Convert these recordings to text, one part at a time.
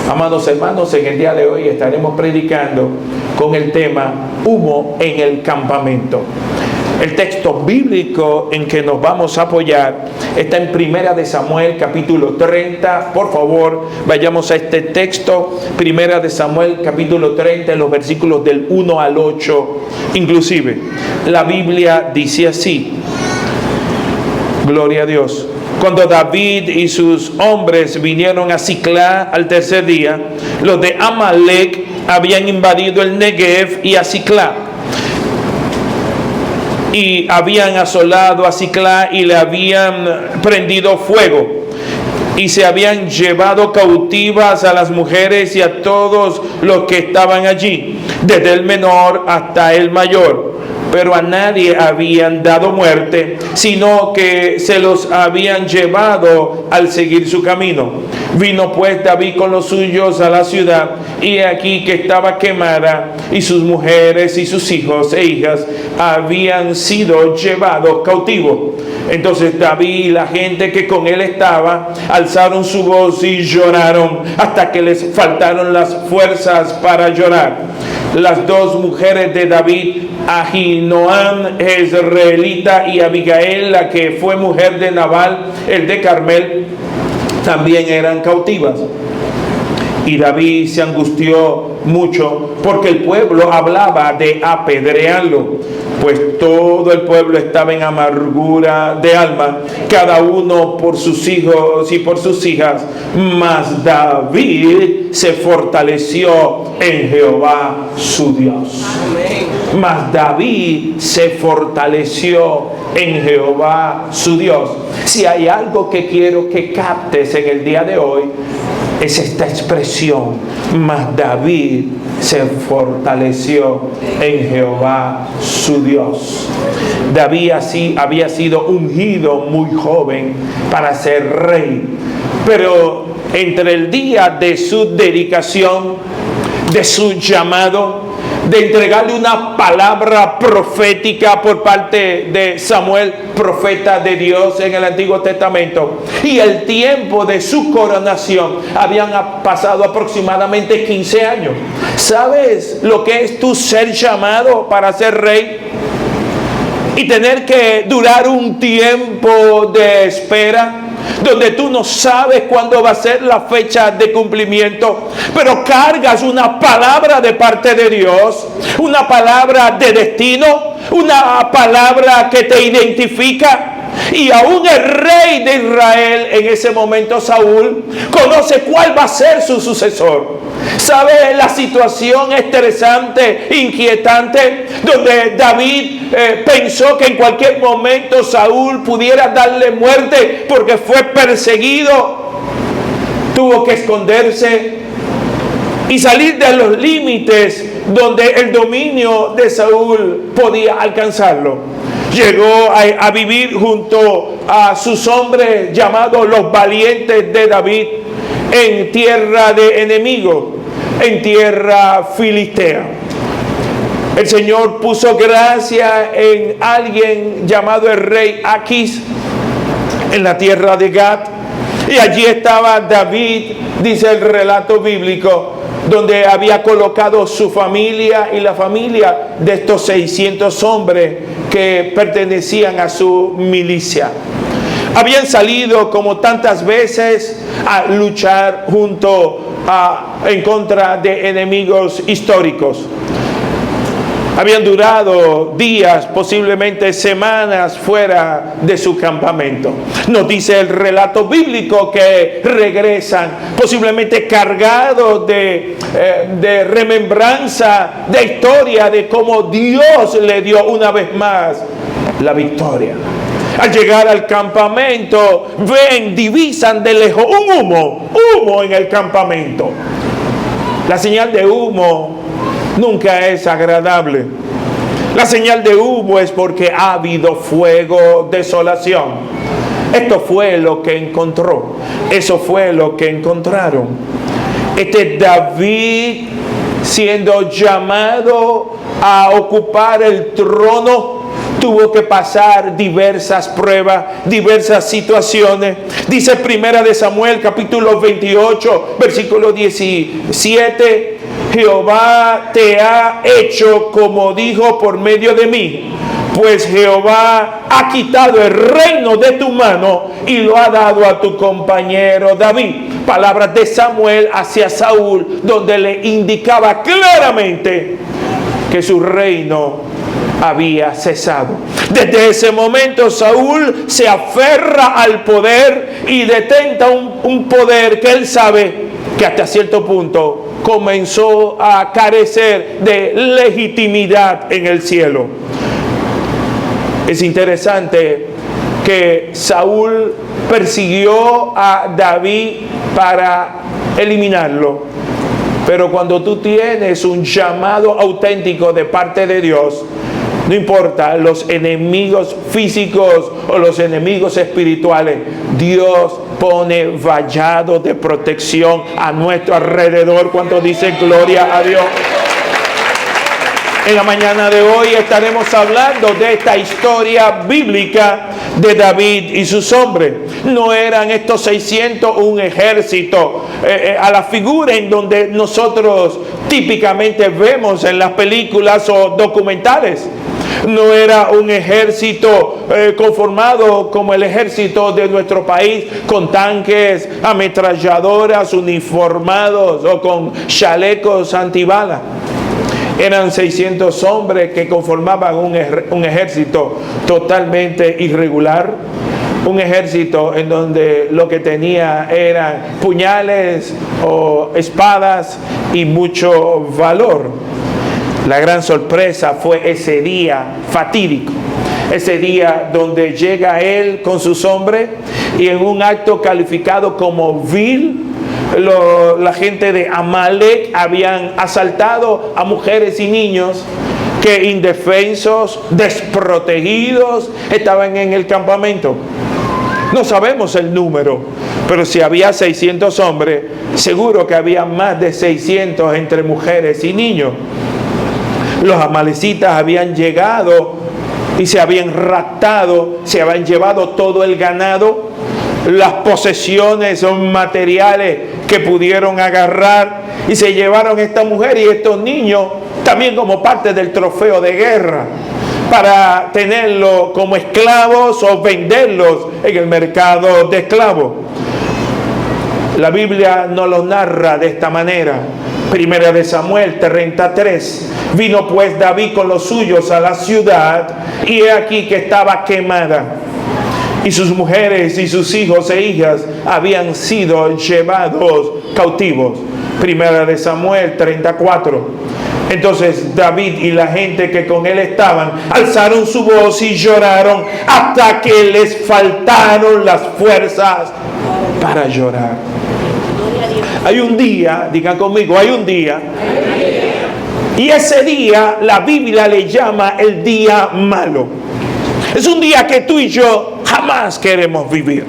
Amados hermanos, en el día de hoy estaremos predicando con el tema humo en el campamento. El texto bíblico en que nos vamos a apoyar está en Primera de Samuel, capítulo 30. Por favor, vayamos a este texto, Primera de Samuel, capítulo 30, en los versículos del 1 al 8. Inclusive, la Biblia dice así. Gloria a Dios. Cuando David y sus hombres vinieron a Siclá al tercer día, los de Amalec habían invadido el Negev y a Siclá, y habían asolado a Siclá y le habían prendido fuego, y se habían llevado cautivas a las mujeres y a todos los que estaban allí, desde el menor hasta el mayor. Pero a nadie habían dado muerte, sino que se los habían llevado al seguir su camino. Vino pues David con los suyos a la ciudad, y aquí que estaba quemada, y sus mujeres y sus hijos e hijas habían sido llevados cautivos. Entonces David y la gente que con él estaba alzaron su voz y lloraron hasta que les faltaron las fuerzas para llorar. Las dos mujeres de David, Ahinoam jezreelita y Abigail, la que fue mujer de Nabal, el de Carmel, también eran cautivas. Y David se angustió mucho porque el pueblo hablaba de apedrearlo, pues todo el pueblo estaba en amargura de alma, cada uno por sus hijos y por sus hijas. Mas David se fortaleció en Jehová su Dios. Mas David se fortaleció en Jehová su Dios. Si hay algo que quiero que captes en el día de hoy, es esta expresión: mas David se fortaleció en Jehová su Dios. David así había sido ungido muy joven para ser rey, pero entre el día de su dedicación, de su llamado, de entregarle una palabra profética por parte de Samuel, profeta de Dios en el Antiguo Testamento, y el tiempo de su coronación, habían pasado aproximadamente 15 años. ¿Sabes lo que es tu ser llamado para ser rey? Y tener que durar un tiempo de espera, donde tú no sabes cuándo va a ser la fecha de cumplimiento, pero cargas una palabra de parte de Dios, una palabra de destino, una palabra que te identifica. Y aún el rey de Israel en ese momento, Saúl, conoce cuál va a ser su sucesor. ¿Sabe la situación estresante, inquietante, donde David pensó que en cualquier momento Saúl pudiera darle muerte porque fue perseguido? Tuvo que esconderse y salir de los límites donde el dominio de Saúl podía alcanzarlo. Llegó a vivir junto a sus hombres llamados los valientes de David en tierra de enemigos, en tierra filistea. El Señor puso gracia en alguien llamado el rey Aquis en la tierra de Gad, y allí estaba David, dice el relato bíblico, donde había colocado su familia y la familia de estos 600 hombres que pertenecían a su milicia. Habían salido como tantas veces a luchar en contra de enemigos históricos. Habían durado días, posiblemente semanas fuera de su campamento. Nos dice el relato bíblico que regresan, posiblemente cargados de remembranza, de historia, de cómo Dios le dio una vez más la victoria. Al llegar al campamento, divisan de lejos un humo en el campamento. La señal de humo nunca es agradable. La señal de humo es porque ha habido fuego, desolación. Esto fue lo que encontró. Eso fue lo que encontraron. David, siendo llamado a ocupar el trono, tuvo que pasar diversas pruebas, diversas situaciones. Dice Primera de Samuel, capítulo 28, versículo 17: Jehová te ha hecho como dijo por medio de mí, pues Jehová ha quitado el reino de tu mano y lo ha dado a tu compañero David. Palabras de Samuel hacia Saúl, donde le indicaba claramente que su reino había cesado. Desde ese momento Saúl se aferra al poder y detenta un poder que él sabe que hasta cierto punto comenzó a carecer de legitimidad en el cielo. Es interesante que Saúl persiguió a David para eliminarlo. Pero cuando tú tienes un llamado auténtico de parte de Dios, no importa los enemigos físicos o los enemigos espirituales, Dios pone vallado de protección a nuestro alrededor. ¿Cuántos dicen gloria a Dios? En la mañana de hoy estaremos hablando de esta historia bíblica de David y sus hombres. No eran estos 600 un ejército a la figura en donde nosotros típicamente vemos en las películas o documentales. No era un ejército conformado como el ejército de nuestro país, con tanques, ametralladoras, uniformados o con chalecos antibalas. Eran 600 hombres que conformaban un ejército totalmente irregular, un ejército en donde lo que tenía eran puñales o espadas y mucho valor. La gran sorpresa fue ese día fatídico, ese día donde llega él con sus hombres y en un acto calificado como vil, la gente de Amalek habían asaltado a mujeres y niños que indefensos, desprotegidos, estaban en el campamento. No sabemos el número, pero si había 600 hombres, seguro que había más de 600 entre mujeres y niños. Los amalecitas habían llegado y se habían raptado, se habían llevado todo el ganado, las posesiones son materiales que pudieron agarrar, y se llevaron a esta mujer y estos niños también como parte del trofeo de guerra, para tenerlos como esclavos o venderlos en el mercado de esclavos. La Biblia nos lo narra de esta manera. Primera de Samuel 33. Vino pues David con los suyos a la ciudad, y he aquí que estaba quemada, y sus mujeres y sus hijos e hijas habían sido llevados cautivos. Primera de Samuel 34. Entonces David y la gente que con él estaban alzaron su voz y lloraron hasta que les faltaron las fuerzas para llorar. Hay un día, digan conmigo, hay un día. Y ese día la Biblia le llama el día malo. Es un día que tú y yo jamás queremos vivir.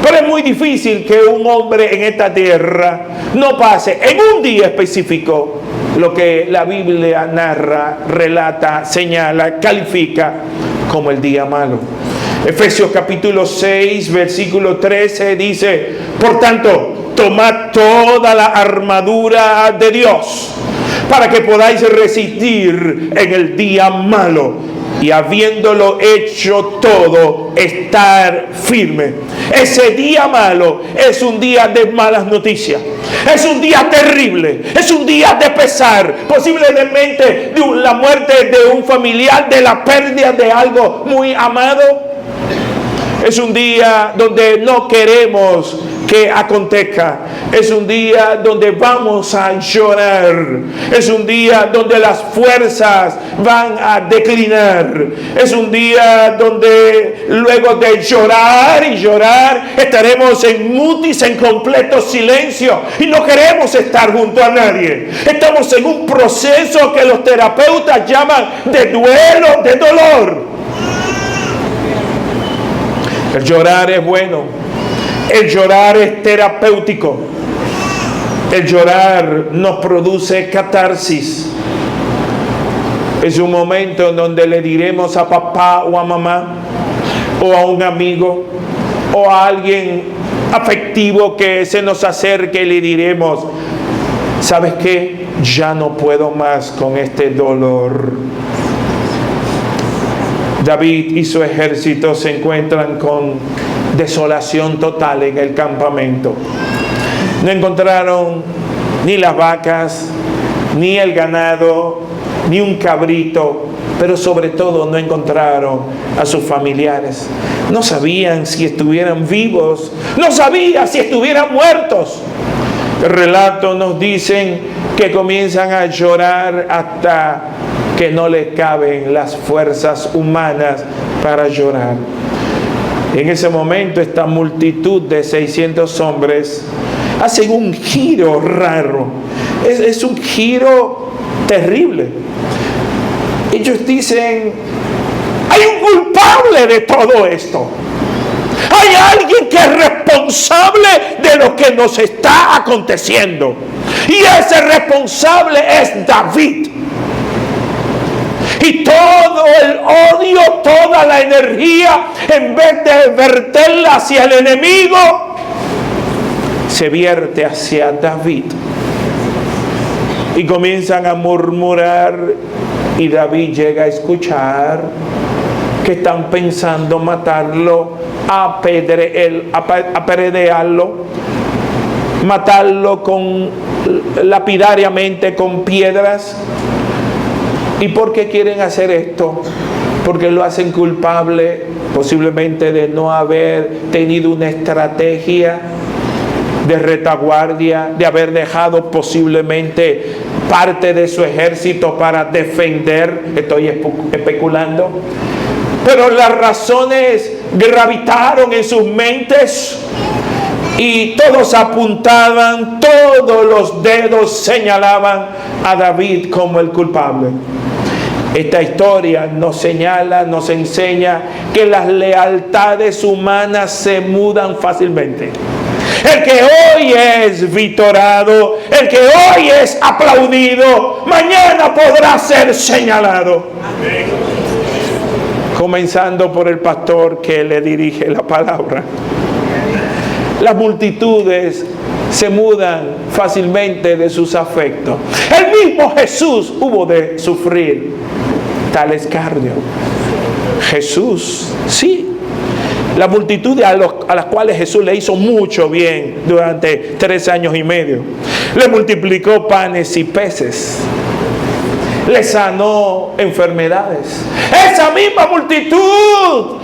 Pero es muy difícil que un hombre en esta tierra no pase en un día específico lo que la Biblia narra, relata, señala, califica como el día malo. Efesios capítulo 6, versículo 13 dice: por tanto, tomad toda la armadura de Dios para que podáis resistir en el día malo, y habiéndolo hecho todo, estar firme. Ese día malo es un día de malas noticias, es un día terrible, es un día de pesar, posiblemente de la muerte de un familiar, de la pérdida de algo muy amado. Es un día donde no queremos que acontezca. Es un día donde vamos a llorar. Es un día donde las fuerzas van a declinar. Es un día donde luego de llorar y llorar estaremos en mutis, en completo silencio, y no queremos estar junto a nadie. Estamos en un proceso que los terapeutas llaman de duelo, de dolor. El llorar es bueno. El llorar es terapéutico. El llorar nos produce catarsis. Es un momento en donde le diremos a papá o a mamá, o a un amigo, o a alguien afectivo que se nos acerque, y le diremos: ¿sabes qué? Ya no puedo más con este dolor. David y su ejército se encuentran con desolación total en el campamento. No encontraron ni las vacas, ni el ganado, ni un cabrito, pero sobre todo no encontraron a sus familiares. No sabían si estuvieran vivos, no sabían si estuvieran muertos. El relato nos dicen que comienzan a llorar hasta que no les caben las fuerzas humanas para llorar. En ese momento esta multitud de 600 hombres hacen un giro raro. Es un giro terrible. Ellos dicen: hay un culpable de todo esto. Hay alguien que es responsable de lo que nos está aconteciendo. Y ese responsable es David. Y todo el odio, toda la energía, en vez de verterla hacia el enemigo, se vierte hacia David. Y comienzan a murmurar, y David llega a escuchar que están pensando matarlo, apedrearlo, matarlo lapidariamente con piedras. ¿Y por qué quieren hacer esto? Porque lo hacen culpable posiblemente de no haber tenido una estrategia de retaguardia, de haber dejado posiblemente parte de su ejército para defender. Estoy especulando. Pero las razones gravitaron en sus mentes y todos apuntaban, todos los dedos señalaban a David como el culpable. Esta historia nos señala, nos enseña que las lealtades humanas se mudan fácilmente. El que hoy es vitorado, el que hoy es aplaudido, mañana podrá ser señalado. Comenzando por el pastor que le dirige la palabra. Las multitudes se mudan fácilmente de sus afectos. El mismo Jesús hubo de sufrir tal escarnio. Jesús, sí. La multitud a las cuales Jesús le hizo mucho bien durante 3 años y medio. Le multiplicó panes y peces. Le sanó enfermedades. Esa misma multitud,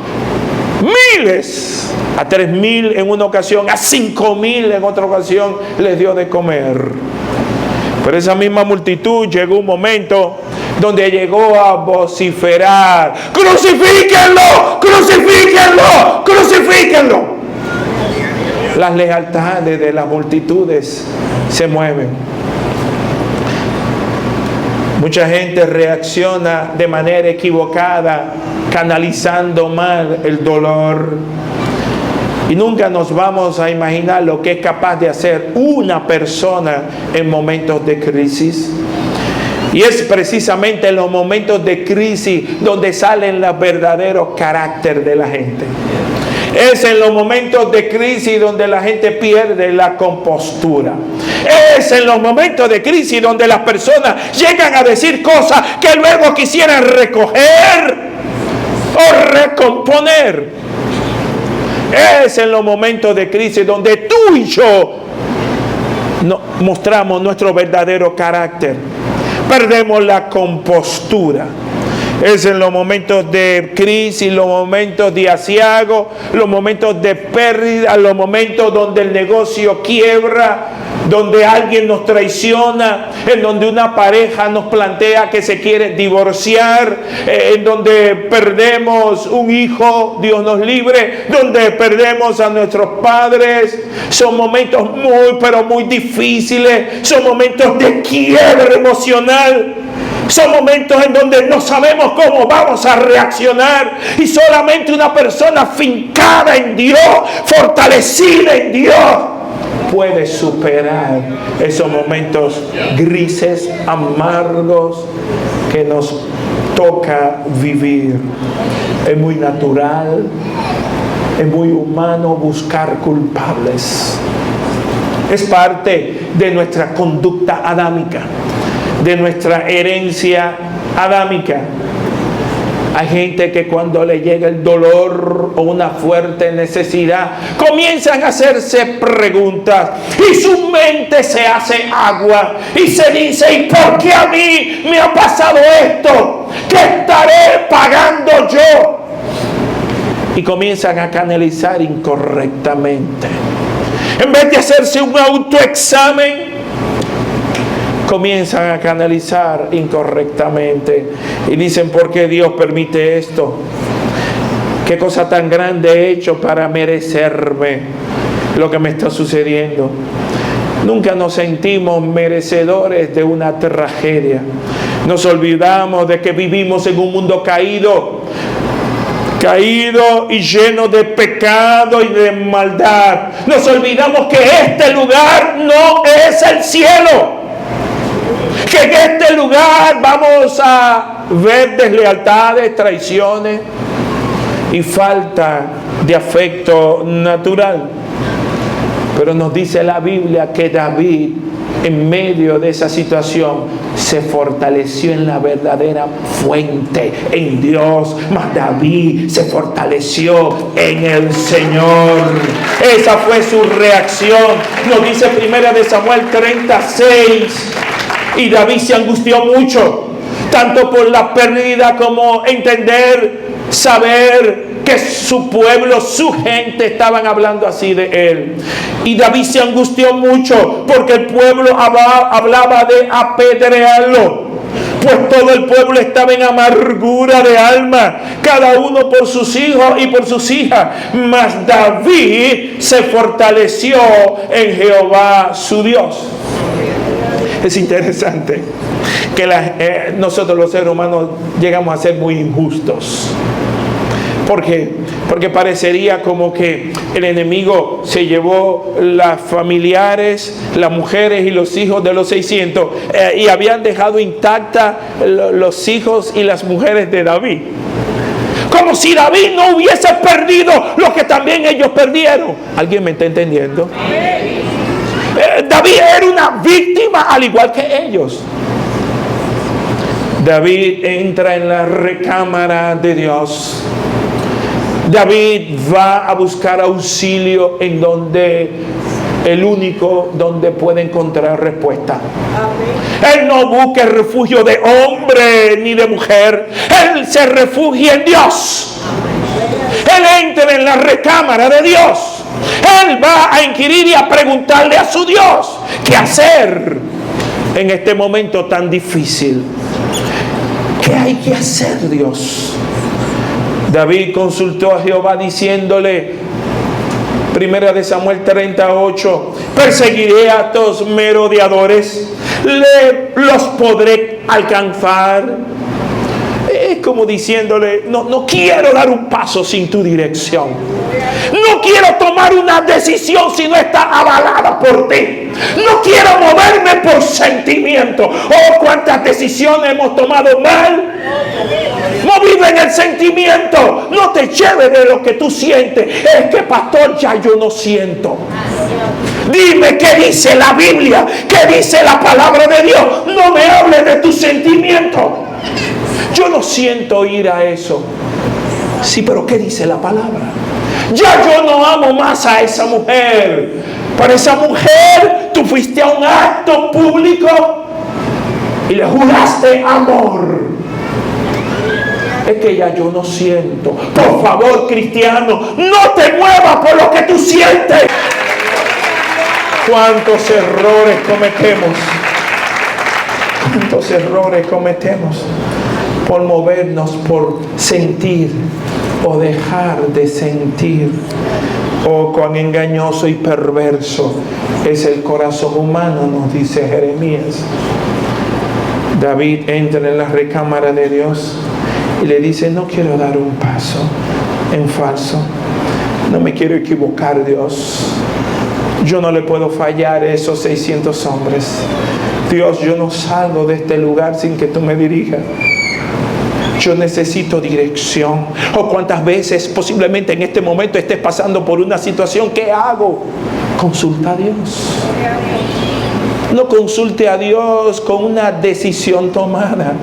miles, a 3,000 en una ocasión, a 5,000 en otra ocasión, les dio de comer. Pero esa misma multitud llegó un momento donde llegó a vociferar: ¡crucifíquenlo! ¡Crucifíquenlo! ¡Crucifíquenlo! Las lealtades de las multitudes se mueven. Mucha gente reacciona de manera equivocada, canalizando mal el dolor. Y nunca nos vamos a imaginar lo que es capaz de hacer una persona en momentos de crisis. Y es precisamente en los momentos de crisis donde salen los verdaderos carácter de la gente. Es en los momentos de crisis donde la gente pierde la compostura. Es en los momentos de crisis donde las personas llegan a decir cosas que luego quisieran recoger o recomponer. Es en los momentos de crisis donde tú y yo mostramos nuestro verdadero carácter. Perdemos la compostura. Es en los momentos de crisis, los momentos de asiago, los momentos de pérdida, los momentos donde el negocio quiebra, donde alguien nos traiciona, en donde una pareja nos plantea que se quiere divorciar, en donde perdemos un hijo, Dios nos libre, donde perdemos a nuestros padres. Son momentos muy, pero muy difíciles, son momentos de quiebre emocional. Son momentos en donde no sabemos cómo vamos a reaccionar, y solamente una persona fincada en Dios, fortalecida en Dios, puede superar esos momentos grises, amargos que nos toca vivir. Es muy natural, es muy humano buscar culpables. Es parte de nuestra conducta adámica, de nuestra herencia adámica. Hay gente que cuando le llega el dolor o una fuerte necesidad, comienzan a hacerse preguntas y su mente se hace agua y se dice: ¿y por qué a mí me ha pasado esto? ¿Qué estaré pagando yo? Y comienzan a canalizar incorrectamente. En vez de hacerse un autoexamen, comienzan a canalizar incorrectamente y dicen: ¿por qué Dios permite esto? ¿Qué cosa tan grande he hecho para merecerme lo que me está sucediendo? Nunca nos sentimos merecedores de una tragedia. Nos olvidamos de que vivimos en un mundo caído y lleno de pecado y de maldad. Nos olvidamos que este lugar no es el cielo. Que en este lugar vamos a ver deslealtades, traiciones y falta de afecto natural. Pero nos dice la Biblia que David, en medio de esa situación, se fortaleció en la verdadera fuente, en Dios. Mas David se fortaleció en el Señor. Esa fue su reacción. Nos dice 1 Samuel 36. Y David se angustió mucho, tanto por la pérdida como saber que su pueblo, su gente estaban hablando así de él. Y David se angustió mucho porque el pueblo hablaba de apedrearlo, pues todo el pueblo estaba en amargura de alma, cada uno por sus hijos y por sus hijas. Mas David se fortaleció en Jehová su Dios. Es interesante que nosotros los seres humanos llegamos a ser muy injustos. ¿Por qué? Porque parecería como que el enemigo se llevó las familiares, las mujeres y los hijos de los 600 y habían dejado intactas los hijos y las mujeres de David. Como si David no hubiese perdido lo que también ellos perdieron. ¿Alguien me está entendiendo? David era una víctima al igual que ellos. David entra en la recámara de Dios. David va a buscar auxilio en donde el único donde puede encontrar respuesta. Él no busca el refugio de hombre ni de mujer. Él se refugia en Dios. Él entra en la recámara de Dios. Él va a inquirir y a preguntarle a su Dios qué hacer en este momento tan difícil. ¿Qué hay que hacer, Dios? David consultó a Jehová diciéndole, 1 Samuel 38, perseguiré a estos merodeadores, los podré alcanzar. Es como diciéndole, no quiero dar un paso sin tu dirección. No quiero tomar una decisión si no está avalada por ti. No quiero moverme por sentimiento. Oh, cuántas decisiones hemos tomado mal, movido en el sentimiento. No te lleves de lo que tú sientes. Es que, pastor, ya yo no siento. Dime qué dice la Biblia, qué dice la palabra de Dios. No me hables de tus sentimientos. Yo no siento ir a eso. Sí, pero ¿qué dice la palabra? Ya yo no amo más a esa mujer. Para esa mujer tú fuiste a un acto público y le juraste amor. Es que ya yo no siento. Por favor, cristiano, no te muevas por lo que tú sientes. ¿Cuántos errores cometemos? ¿Cuántos errores cometemos? Por movernos, por sentir o dejar de sentir. Oh, cuán engañoso y perverso es el corazón humano, nos dice Jeremías. David entra en la recámara de Dios y le dice, no quiero dar un paso en falso. No me quiero equivocar, Dios. Yo no le puedo fallar a esos 600 hombres. Dios, yo no salgo de este lugar sin que tú me dirijas. Yo necesito dirección. O cuántas veces posiblemente en este momento estés pasando por una situación. ¿Qué hago? Consulta a Dios. No consulte a Dios con una decisión tomada.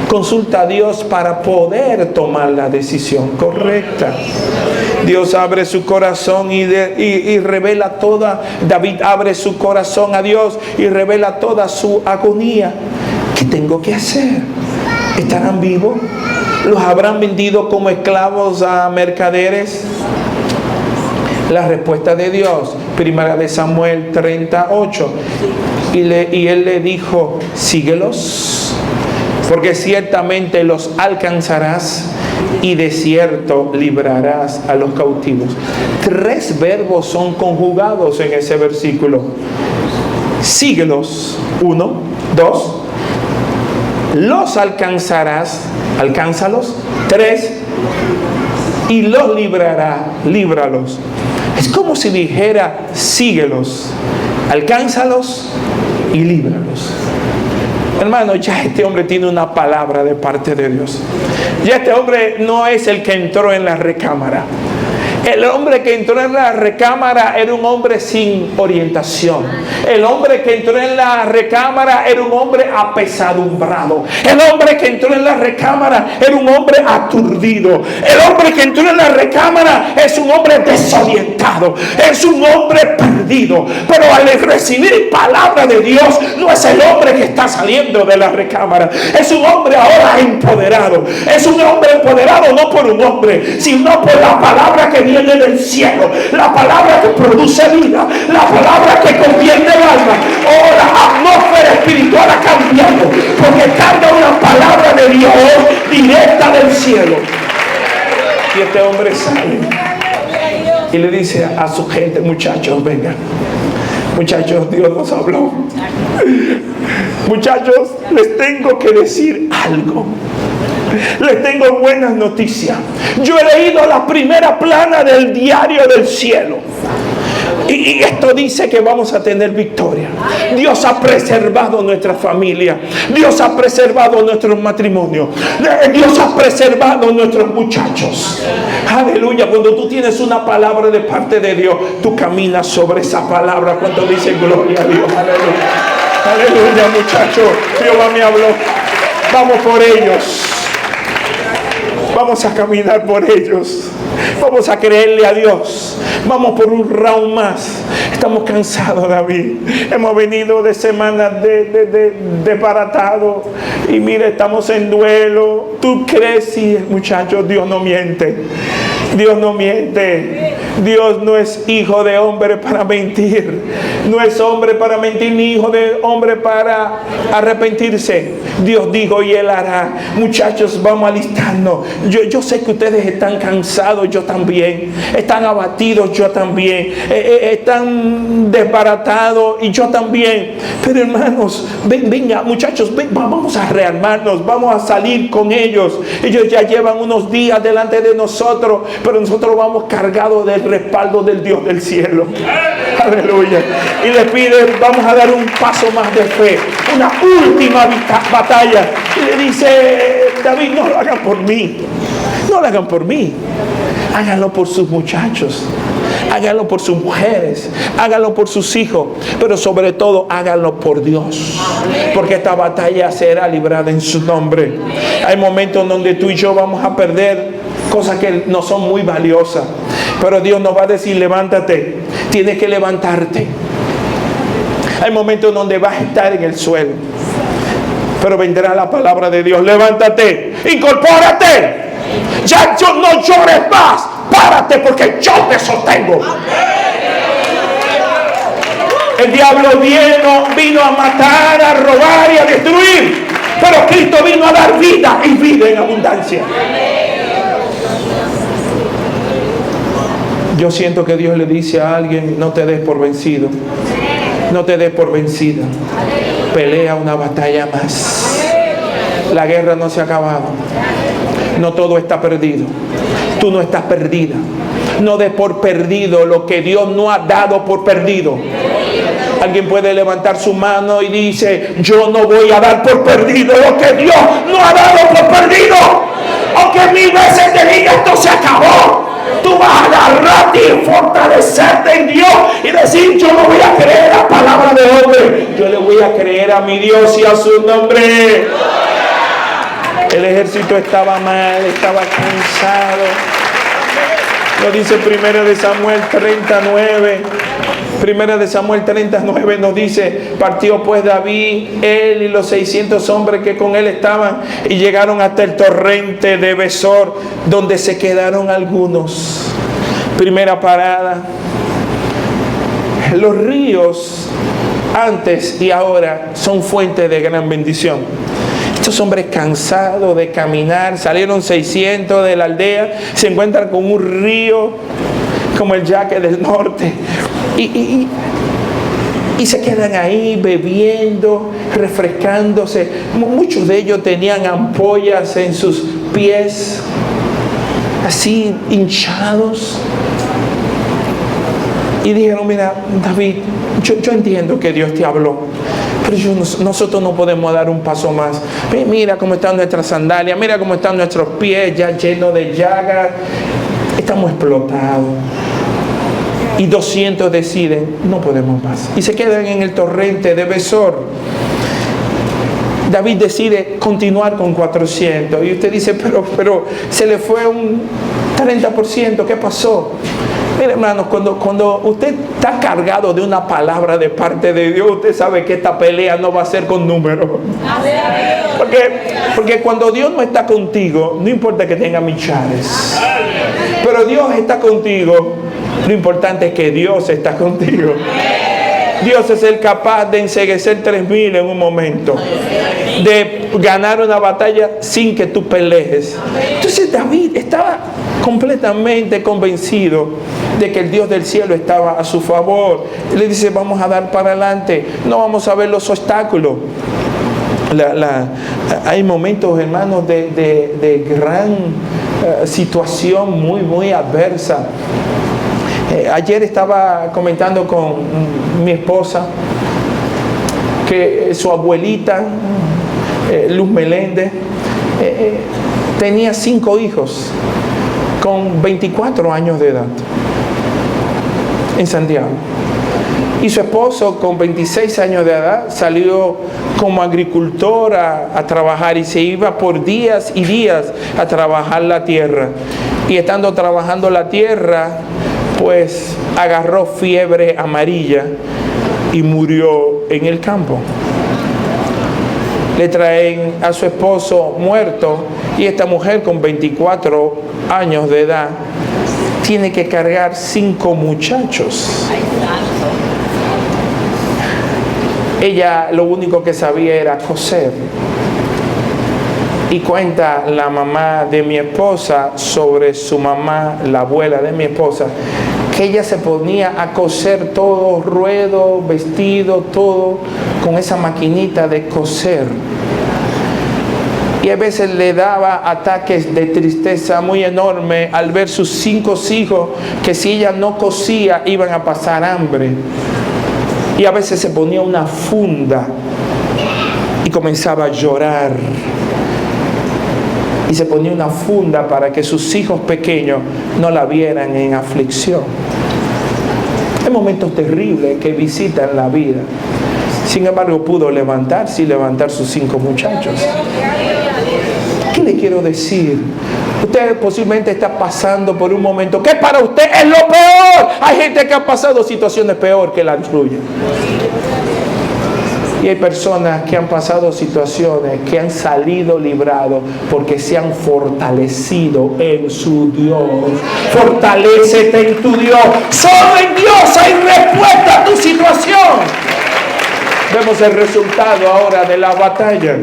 Consulta a Dios para poder tomar la decisión correcta. Dios abre su corazón y revela toda. David abre su corazón a Dios y revela toda su agonía. ¿Qué tengo que hacer? ¿Estarán vivos? ¿Los habrán vendido como esclavos a mercaderes? La respuesta de Dios, Primera de Samuel 38. Y él le dijo: síguelos, porque ciertamente los alcanzarás y de cierto librarás a los cautivos. 3 verbos son conjugados en ese versículo. Síguelos, 1, 2. Los alcanzarás, alcánzalos. 3. Y los librará, líbralos. Es como si dijera: síguelos, alcánzalos y líbralos. Hermano, ya este hombre tiene una palabra de parte de Dios. Ya este hombre no es el que entró en la recámara. El hombre que entró en la recámara era un hombre sin orientación. El hombre que entró en la recámara era un hombre apesadumbrado. El hombre que entró en la recámara era un hombre aturdido. El hombre que entró en la recámara es un hombre desorientado. Es un hombre perdido. Pero al recibir palabra de Dios, no es el hombre que está saliendo de la recámara. Es un hombre ahora empoderado. Es un hombre empoderado no por un hombre, sino por la palabra que viene del cielo, la palabra que produce vida, la palabra que convierte el alma. Oh, la atmósfera espiritual ha cambiado porque carga una palabra de Dios directa del cielo. Y este hombre sale y le dice a su gente: muchachos, vengan. Muchachos, Dios nos habló. Muchachos, les tengo que decir algo. Les tengo buenas noticias. Yo he leído la primera plana del diario del cielo. Y esto dice que vamos a tener victoria. Dios ha preservado nuestra familia. Dios ha preservado nuestros matrimonios. Dios ha preservado nuestros muchachos. Aleluya. Cuando tú tienes una palabra de parte de Dios, tú caminas sobre esa palabra. Cuando dice gloria a Dios. Aleluya. Aleluya, muchachos. Jehová me habló. Vamos por ellos. Vamos a caminar por ellos. Vamos a creerle a Dios. Vamos por un round más. Estamos cansados, David. Hemos venido de semanas de baratado. Y mira, estamos en duelo. ¿Tú crees? Sí, muchachos, Dios no miente. Dios no miente. Dios no es hijo de hombre para mentir. No es hombre para mentir, ni hijo de hombre para arrepentirse. Dios dijo y Él hará. Muchachos, vamos a alistarnos. Yo sé que ustedes están cansados, yo también. Están abatidos, yo también. Están desbaratados y yo también. Pero hermanos, venga, muchachos, vamos a rearmarnos. Vamos a salir con ellos. Ellos ya llevan unos días delante de nosotros, pero nosotros vamos cargados del respaldo del Dios del cielo. Aleluya. Y le pide: vamos a dar un paso más de fe, una última batalla. Y le dice David: no lo hagan por mí, no lo hagan por mí, háganlo por sus muchachos, háganlo por sus mujeres, háganlo por sus hijos, pero sobre todo háganlo por Dios, porque esta batalla será librada en su nombre. Hay momentos donde tú y yo vamos a perder cosas que no son muy valiosas, pero Dios nos va a decir: levántate, tienes que levantarte. Hay momentos donde vas a estar en el suelo, pero vendrá la palabra de Dios: levántate, incorpórate, ya no llores más, párate porque yo te sostengo. El diablo vino a matar, a robar y a destruir, pero Cristo vino a dar vida y vida en abundancia. Yo siento que Dios le dice a alguien: no te des por vencido, no te des por vencida, pelea una batalla más. La guerra no se ha acabado, no todo está perdido, tú no estás perdida, No des por perdido lo que Dios no ha dado por perdido. Alguien puede levantar su mano y dice: yo no voy a dar por perdido lo que Dios no ha dado por perdido. Aunque 1000 veces te diga esto se acabó, tú vas a agarrarte y fortalecerte en Dios y decir: yo no voy a creer a palabra de hombre, yo le voy a creer a mi Dios y a su nombre. El ejército estaba mal, estaba cansado. Lo dice 1 Samuel 39. 1 Samuel 39 nos dice: partió pues David, él y los 600 hombres que con él estaban, y llegaron hasta el torrente de Besor, donde se quedaron algunos. Primera parada. Los ríos antes y ahora son fuente de gran bendición. Estos hombres cansados de caminar, salieron 600 de la aldea, se encuentran con un río como el Yaque del Norte y se quedan ahí bebiendo, refrescándose. Muchos de ellos tenían ampollas en sus pies, así hinchados. Y dijeron: mira, David, yo entiendo que Dios te habló, pero nosotros no podemos dar un paso más. Mira cómo están nuestras sandalias, mira cómo están nuestros pies ya llenos de llagas. Estamos explotados. Y 200 deciden: no podemos más. Y se quedan en el torrente de Besor. David decide continuar con 400. Y usted dice: pero se le fue un 30%. ¿Qué pasó? Mire, hermanos, cuando usted está cargado de una palabra de parte de Dios, usted sabe que esta pelea no va a ser con números. Porque cuando Dios no está contigo, no importa que tenga millares. Pero Dios está contigo. Lo importante es que Dios está contigo. Dios es el capaz de enceguecer 3000 en un momento, de ganar una batalla sin que tú pelees. Entonces David estaba completamente convencido de que el Dios del cielo estaba a su favor. Le dice: vamos a dar para adelante, no vamos a ver los obstáculos. Hay momentos, hermanos, de gran situación muy adversa. Ayer estaba comentando con mi esposa que su abuelita, Luz Meléndez, tenía 5 hijos con 24 años de edad en Santiago. Y su esposo, con 26 años de edad, salió como agricultor a trabajar, y se iba por días y días a trabajar la tierra. Y estando trabajando la tierra, pues agarró fiebre amarilla y murió en el campo. Le traen a su esposo muerto, y esta mujer con 24 años de edad tiene que cargar 5 muchachos. Ella lo único que sabía era coser. Y cuenta la mamá de mi esposa sobre su mamá, la abuela de mi esposa, que ella se ponía a coser todo, ruedo, vestido, todo, con esa maquinita de coser. Y a veces le daba ataques de tristeza muy enorme al ver sus 5 hijos que, si ella no cosía, iban a pasar hambre. Y a veces se ponía una funda y comenzaba a llorar. Y se ponía una funda para que sus hijos pequeños no la vieran en aflicción. Hay momentos terribles que visitan la vida. Sin embargo, pudo levantarse y levantar sus 5 muchachos. ¿Qué le quiero decir? Usted posiblemente está pasando por un momento que para usted es lo peor. Hay gente que ha pasado situaciones peor que la suya. Y hay personas que han pasado situaciones que han salido librados porque se han fortalecido en su Dios. Fortalécete en tu Dios. Solo en Dios hay respuesta a tu situación. Vemos el resultado ahora de la batalla.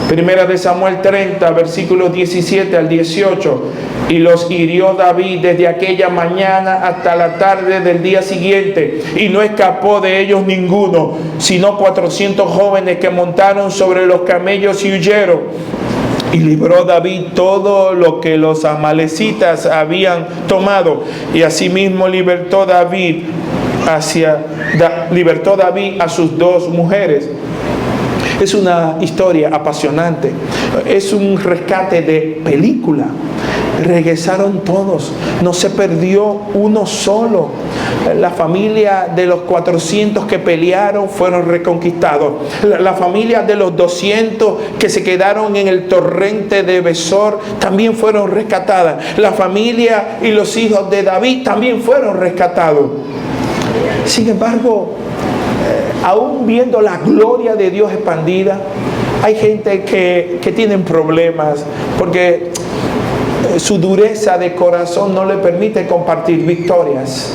Primera de Samuel 30, versículos 17 al 18. Y los hirió David desde aquella mañana hasta la tarde del día siguiente, y no escapó de ellos ninguno, sino 400 jóvenes que montaron sobre los camellos y huyeron. Y libró David todo lo que los amalecitas habían tomado. Y asimismo libertó David a sus 2 mujeres. Es una historia apasionante. Es un rescate de película. Regresaron todos. No se perdió uno solo. La familia de los 400 que pelearon fueron reconquistados. La familia de los 200 que se quedaron en el torrente de Besor también fueron rescatadas. La familia y los hijos de David también fueron rescatados. Sin embargo, aún viendo la gloria de Dios expandida, hay gente que tienen problemas porque su dureza de corazón no le permite compartir victorias.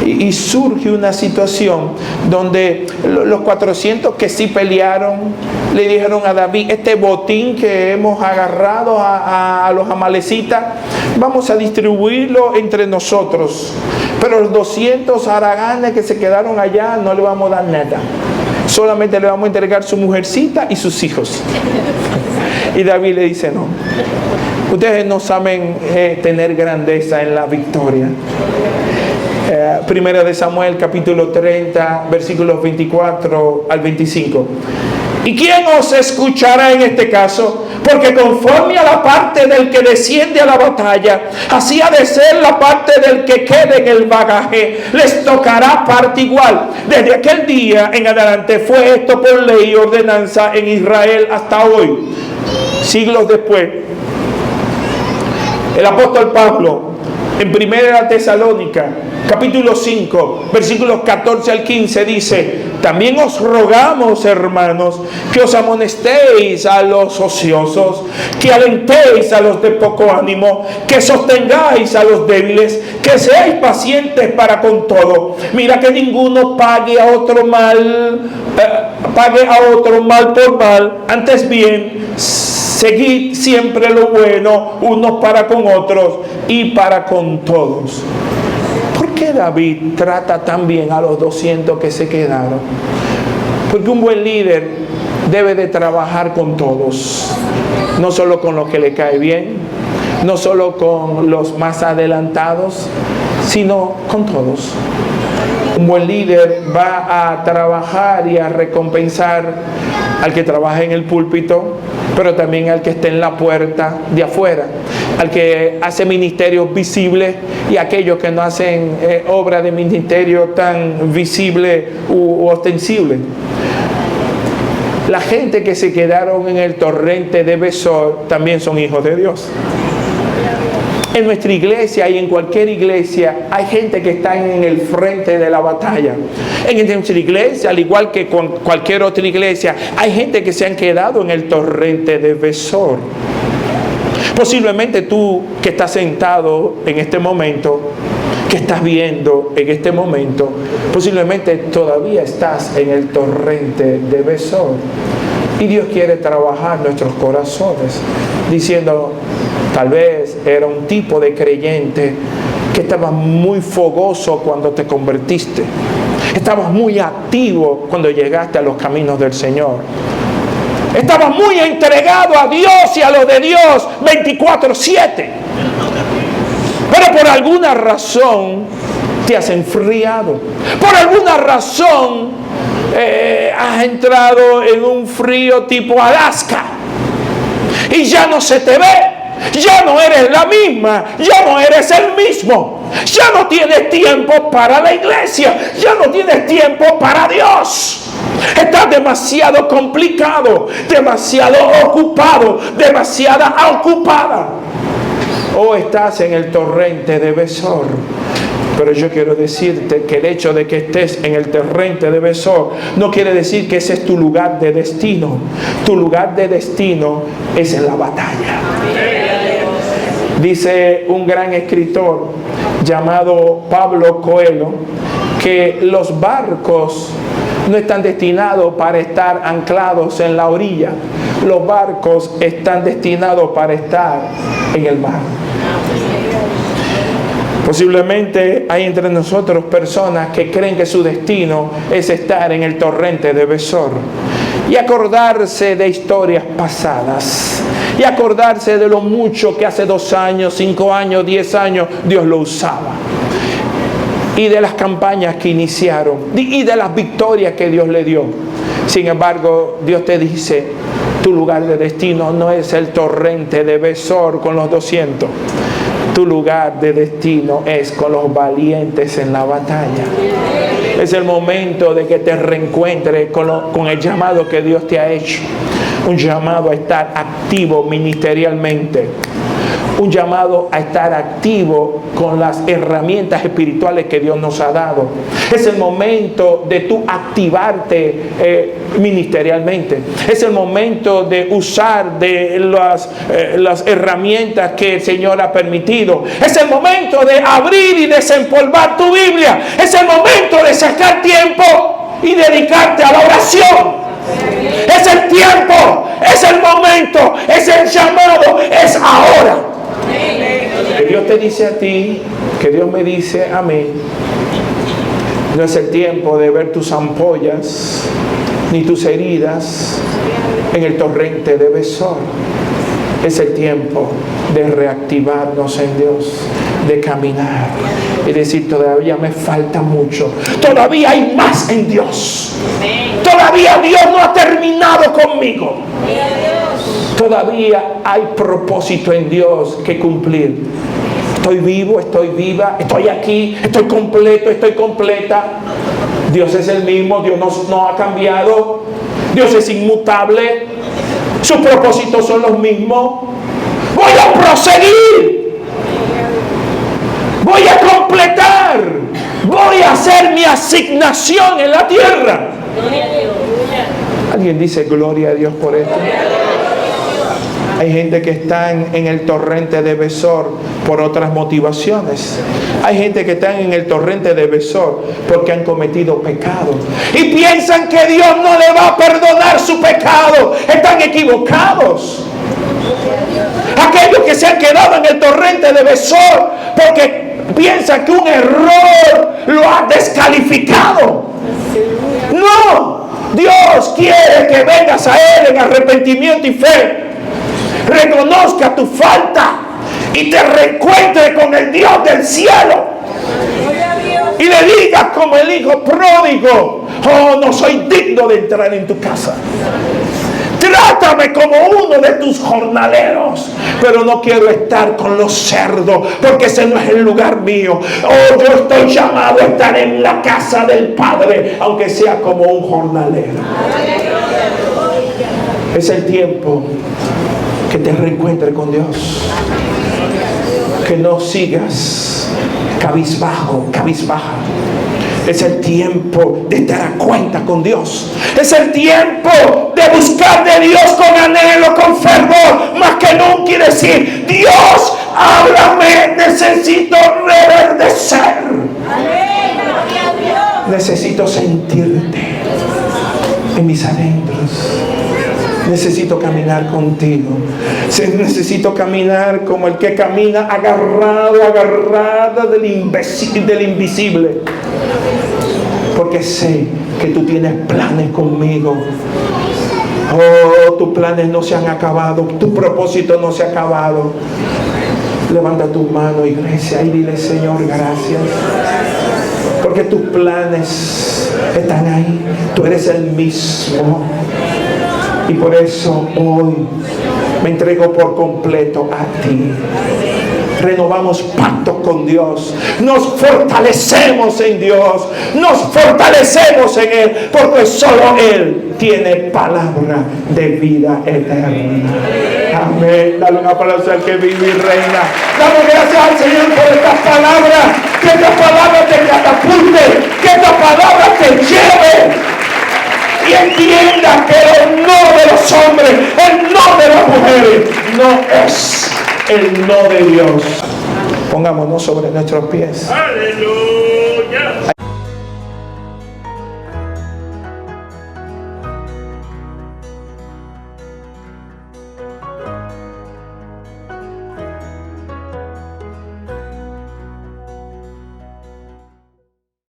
Y surge una situación donde los 400 que sí pelearon le dijeron a David: este botín que hemos agarrado a los amalecitas, vamos a distribuirlo entre nosotros, pero los 200 haraganes que se quedaron allá no le vamos a dar nada, solamente le vamos a entregar su mujercita y sus hijos. Y David le dice: no, ustedes no saben tener grandeza en la victoria. Primera de Samuel, capítulo 30, versículos 24 al 25. ¿Y quién os escuchará en este caso? Porque conforme a la parte del que desciende a la batalla, así ha de ser la parte del que quede en el bagaje. Les tocará parte igual. Desde aquel día en adelante fue esto por ley y ordenanza en Israel hasta hoy. Siglos después, el apóstol Pablo, en Primera Tesalónica, capítulo 5, versículos 14 al 15, dice: también os rogamos, hermanos, que os amonestéis a los ociosos, que alentéis a los de poco ánimo, que sostengáis a los débiles, que seáis pacientes para con todo. Mira que ninguno pague a otro mal por mal, antes bien, seguid siempre lo bueno, unos para con otros y para con todos. ¿Por qué David trata tan bien a los 200 que se quedaron? Porque un buen líder debe de trabajar con todos, no solo con los que le cae bien, no solo con los más adelantados, sino con todos. Un buen líder va a trabajar y a recompensar al que trabaja en el púlpito, pero también al que está en la puerta de afuera, al que hace ministerios visibles y aquellos que no hacen obra de ministerio tan visible u ostensible. La gente que se quedaron en el torrente de Besor también son hijos de Dios. En nuestra iglesia y en cualquier iglesia hay gente que está en el frente de la batalla. En nuestra iglesia, al igual que con cualquier otra iglesia, hay gente que se han quedado en el torrente de Besor. Posiblemente tú que estás sentado en este momento, que estás viendo en este momento, posiblemente todavía estás en el torrente de Besor. Y Dios quiere trabajar nuestros corazones, diciendo: tal vez era un tipo de creyente que estaba muy fogoso cuando te convertiste. Estabas muy activo cuando llegaste a los caminos del Señor. Estabas muy entregado a Dios y a lo de Dios 24/7. Pero por alguna razón te has enfriado. Por alguna razón has entrado en un frío tipo Alaska. Y ya no se te ve. Ya no eres la misma, ya no eres el mismo, ya no tienes tiempo para la iglesia, ya no tienes tiempo para Dios. Estás demasiado complicado, demasiado ocupado, demasiada ocupada. O estás en el torrente de Besor. Pero yo quiero decirte que el hecho de que estés en el torrente de Besor no quiere decir que ese es tu lugar de destino. Tu lugar de destino es en la batalla. Dice un gran escritor llamado Pablo Coelho que los barcos no están destinados para estar anclados en la orilla. Los barcos están destinados para estar en el mar. Posiblemente hay entre nosotros personas que creen que su destino es estar en el torrente de Besor. y acordarse de historias pasadas y acordarse de lo mucho que hace 2 años, 5 años, 10 años Dios lo usaba, y de las campañas que iniciaron y de las victorias que Dios le dio. Sin embargo, Dios te dice: tu lugar de destino no es el torrente de Besor con los 200. Tu lugar de destino es con los valientes en la batalla. Es el momento de que te reencuentres con el llamado que Dios te ha hecho. Un llamado a estar activo ministerialmente. Un llamado a estar activo con las herramientas espirituales que Dios nos ha dado. Es el momento de tú activarte ministerialmente. Es el momento de usar de las herramientas que el Señor ha permitido. Es el momento de abrir y desempolvar tu Biblia. Es el momento de sacar tiempo y dedicarte a la oración. Es el tiempo, es el momento, es el llamado, es ahora. Que Dios te dice a ti, que Dios me dice a mí: no es el tiempo de ver tus ampollas ni tus heridas en el torrente de Besor. Es el tiempo de reactivarnos en Dios, de caminar y decir: todavía me falta mucho, todavía hay más en Dios, todavía Dios no ha terminado conmigo, todavía hay propósito en Dios que cumplir. Estoy vivo, estoy viva, estoy aquí, estoy completo, estoy completa. Dios es el mismo, Dios no ha cambiado, Dios es inmutable, sus propósitos son los mismos. Voy a proseguir, voy a completar, voy a hacer mi asignación en la tierra. ¿Alguien dice gloria a Dios por esto? Hay gente que está en el torrente de Besor por otras motivaciones. Hay gente que está en el torrente de Besor porque han cometido pecado y piensan que Dios no le va a perdonar su pecado. Están equivocados. Aquellos que se han quedado en el torrente de Besor porque piensan que un error lo ha descalificado. No, Dios quiere que vengas a Él en arrepentimiento y fe. Reconozca tu falta y te reencuentre con el Dios del cielo y le digas como el hijo pródigo: oh, no soy digno de entrar en tu casa, trátame como uno de tus jornaleros, pero no quiero estar con los cerdos porque ese no es el lugar mío. Oh, yo estoy llamado a estar en la casa del Padre, aunque sea como un jornalero. Es el tiempo que te reencuentres con Dios, que no sigas cabizbajo, cabizbaja. Es el tiempo de estar a cuenta con Dios. Es el tiempo de buscar de Dios con anhelo, con fervor, más que nunca, y decir: Dios, háblame, necesito reverdecer. Necesito sentirte en mis adentros. Necesito caminar contigo. Necesito caminar como el que camina agarrada del invisible. Porque sé que tú tienes planes conmigo. Oh, tus planes no se han acabado. Tu propósito no se ha acabado. Levanta tu mano, iglesia, y dile: Señor, gracias. Porque tus planes están ahí. Tú eres el mismo. Y por eso hoy me entrego por completo a ti. Renovamos pactos con Dios. Nos fortalecemos en Dios. Nos fortalecemos en Él. Porque solo Él tiene palabra de vida eterna. Amén. Dale un aplauso al que vive y reina. Damos gracias al Señor por estas palabras. Que estas palabras te catapulten. Que estas palabras te lleven. Y entienda que el no de los hombres, el no de las mujeres, no es el no de Dios. Pongámonos sobre nuestros pies. ¡Aleluya!